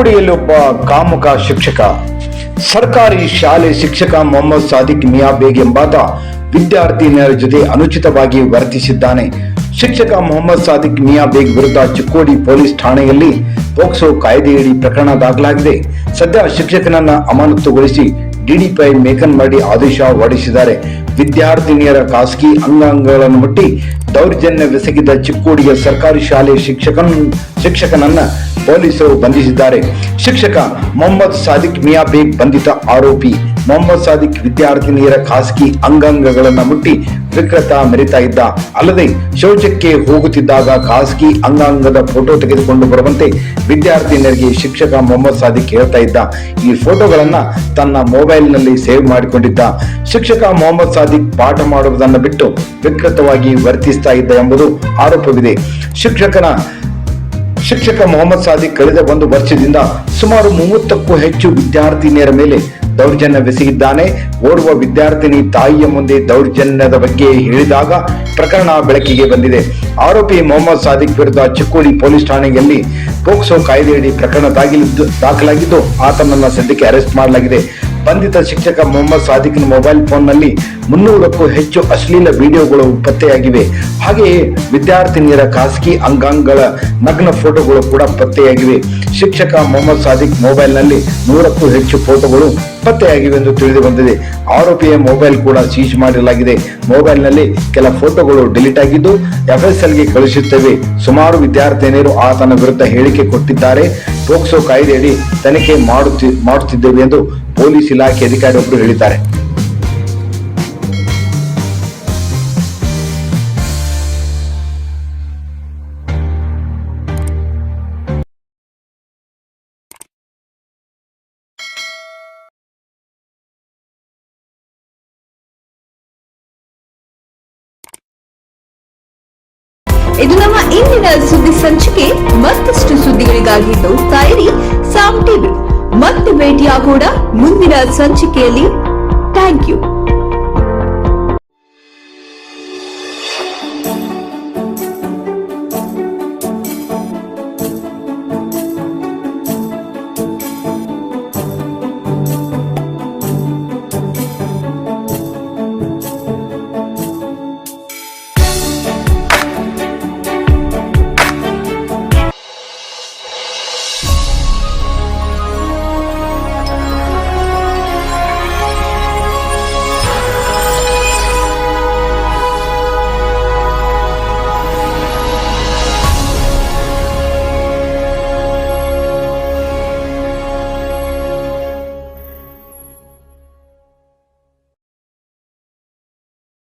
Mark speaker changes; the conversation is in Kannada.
Speaker 1: ಚಿಕ್ಕೋಡಿಯಲ್ಲೊಬ್ಬ ಕಾಮುಕ ಶಿಕ್ಷಕ. ಸರ್ಕಾರಿ ಶಾಲೆ ಶಿಕ್ಷಕ ಮೊಹಮ್ಮದ್ ಸಾದಿಕ್ ಮಿಯಾ ಬೇಗ್ ಎಂಬಾತ ವಿದ್ಯಾರ್ಥಿನಿಯರ ಜೊತೆ ಅನುಚಿತವಾಗಿ ವರ್ತಿಸಿದ್ದಾನೆ. ಶಿಕ್ಷಕ ಮೊಹಮ್ಮದ್ ಸಾದಿಕ್ ಮಿಯಾ ಬೇಗ್ ವಿರುದ್ಧ ಚಿಕ್ಕೋಡಿ ಪೊಲೀಸ್ ಠಾಣೆಯಲ್ಲಿ ಪೋಕ್ಸೋ ಕಾಯ್ದೆಯಡಿ ಪ್ರಕರಣ ದಾಖಲಾಗಿದೆ. ಸದ್ಯ ಶಿಕ್ಷಕನನ್ನ ಅಮಾನತುಗೊಳಿಸಿ ಡಿಡಿಪಿಐ ಮೇಕನ್ಮರಡಿ ಆದೇಶ ಹೊರಡಿಸಿದ್ದಾರೆ. ವಿದ್ಯಾರ್ಥಿನಿಯರ ಖಾಸಗಿ ಅಂಗಾಂಗಗಳನ್ನು ಮುಟ್ಟಿ ದೌರ್ಜನ್ಯವೆಸಗಿದ ಚಿಕ್ಕೋಡಿಯ ಸರ್ಕಾರಿ ಶಾಲೆ ಶಿಕ್ಷಕನನ್ನ ಪೊಲೀಸರು ಬಂಧಿಸಿದ್ದಾರೆ. ಶಿಕ್ಷಕ ಮೊಹಮ್ಮದ್ ಸಾದಿಕ್ ಮಿಯಾ ಬೇಗ್ ಬಂಧಿತ ಆರೋಪಿ. ಮೊಹಮ್ಮದ್ ಸಾದಿಕ್ ವಿದ್ಯಾರ್ಥಿನಿಯರ ಖಾಸಗಿ ಅಂಗಾಂಗಗಳನ್ನು ಮುಟ್ಟಿ ವಿಕೃತ ಮೆರಿತಾ ಇದ್ದ. ಅಲ್ಲದೆ ಶೌಚಕ್ಕೆ ಹೋಗುತ್ತಿದ್ದಾಗ ಖಾಸಗಿ ಅಂಗಾಂಗದ ಫೋಟೋ ತೆಗೆದುಕೊಂಡು ಬರುವಂತೆ ವಿದ್ಯಾರ್ಥಿನಿಯರಿಗೆ ಶಿಕ್ಷಕ ಮೊಹಮ್ಮದ್ ಸಾದಿಕ್ ಹೇಳ್ತಾ ಇದ್ದ. ಈ ಫೋಟೋಗಳನ್ನ ತನ್ನ ಮೊಬೈಲ್ನಲ್ಲಿ ಸೇವ್ ಮಾಡಿಕೊಂಡಿದ್ದ. ಶಿಕ್ಷಕ ಮೊಹಮ್ಮದ್ ಸಾದಿಕ್ ಪಾಠ ಮಾಡುವುದನ್ನು ಬಿಟ್ಟು ವಿಕೃತವಾಗಿ ವರ್ತಿಸ್ತಾ ಇದ್ದ ಎಂಬುದು ಆರೋಪವಿದೆ. ಶಿಕ್ಷಕ ಮೊಹಮ್ಮದ್ ಸಾದಿಕ್ ಕಳೆದ 1 ವರ್ಷದಿಂದ ಸುಮಾರು 30ಕ್ಕೂ ಹೆಚ್ಚು ವಿದ್ಯಾರ್ಥಿನಿಯರ ಮೇಲೆ ದೌರ್ಜನ್ಯವೆಸಗಿದ್ದಾನೆ. ಓರ್ವ ವಿದ್ಯಾರ್ಥಿನಿ ತಾಯಿಯ ಮುಂದೆ ದೌರ್ಜನ್ಯದ ಬಗ್ಗೆ ಹೇಳಿದಾಗ ಪ್ರಕರಣ ಬೆಳಕಿಗೆ ಬಂದಿದೆ. ಆರೋಪಿ ಮೊಹಮ್ಮದ್ ಸಾದಿಕ್ ವಿರುದ್ಧ ಚಿಕ್ಕೋಡಿ ಪೊಲೀಸ್ ಠಾಣೆಯಲ್ಲಿ ಪೋಕ್ಸೋ ಕಾಯ್ದೆಯಡಿ ಪ್ರಕರಣ ದಾಖಲಾಗಿದ್ದು ಆತನನ್ನ ಸದ್ಯಕ್ಕೆ ಅರೆಸ್ಟ್ ಮಾಡಲಾಗಿದೆ. ಬಂಧಿತ ಶಿಕ್ಷಕ ಮೊಹಮ್ಮದ್ ಸಾದಿಕ್ನ ಮೊಬೈಲ್ ಫೋನ್ನಲ್ಲಿ 300ಕ್ಕೂ ಹೆಚ್ಚು ಅಶ್ಲೀಲ ವಿಡಿಯೋಗಳು ಪತ್ತೆಯಾಗಿವೆ. ಹಾಗೆಯೇ ವಿದ್ಯಾರ್ಥಿನಿಯರ ಖಾಸಗಿ ಅಂಗಾಂಗಗಳ ನಗ್ನ ಫೋಟೋಗಳು ಕೂಡ ಪತ್ತೆಯಾಗಿವೆ. ಶಿಕ್ಷಕ ಮೊಹಮ್ಮದ್ ಸಾದಿಕ್ ಮೊಬೈಲ್ನಲ್ಲಿ 100ಕ್ಕೂ ಹೆಚ್ಚು ಫೋಟೋಗಳು ಪತ್ತೆಯಾಗಿವೆ ಎಂದು ತಿಳಿದು ಬಂದಿದೆ. ಆರೋಪಿಯ ಮೊಬೈಲ್ ಕೂಡ ಸೀಜ್ ಮಾಡಲಾಗಿದೆ. ಮೊಬೈಲ್ನಲ್ಲಿ ಕೆಲ ಫೋಟೋಗಳು ಡಿಲೀಟ್ ಆಗಿದ್ದು FSLಗೆ ಕಳುಹಿಸುತ್ತವೆ. ಸುಮಾರು ವಿದ್ಯಾರ್ಥಿನಿಯರು ಆತನ ವಿರುದ್ಧ ಹೇಳಿಕೆ ಕೊಟ್ಟಿದ್ದಾರೆ. ಪೋಕ್ಸೋ ಕಾಯ್ದೆಯಡಿ ತನಿಖೆ ಮಾಡುತ್ತಿದ್ದೇವೆ ಎಂದು ಪೊಲೀಸ್ ಇಲಾಖೆ ಅಧಿಕಾರಿಯೊಬ್ಬರು ಹೇಳಿದ್ದಾರೆ.
Speaker 2: ಇದು ನಮ್ಮ ಇಂದಿನ ಸುದ್ದಿ ಸಂಚಿಕೆ. ಮತ್ತಷ್ಟು ಸುದ್ದಿಗಳಿಗಾಗಿ ನೋಡ್ತಾ ಇರಿ ಸಾಮ್ ಟಿವಿ. ಮತ್ತೆ ಭೇಟಿಯಾಗೋಣ ಮುಂದಿನ ಸಂಚಿಕೆಯಲ್ಲಿ. Thank you.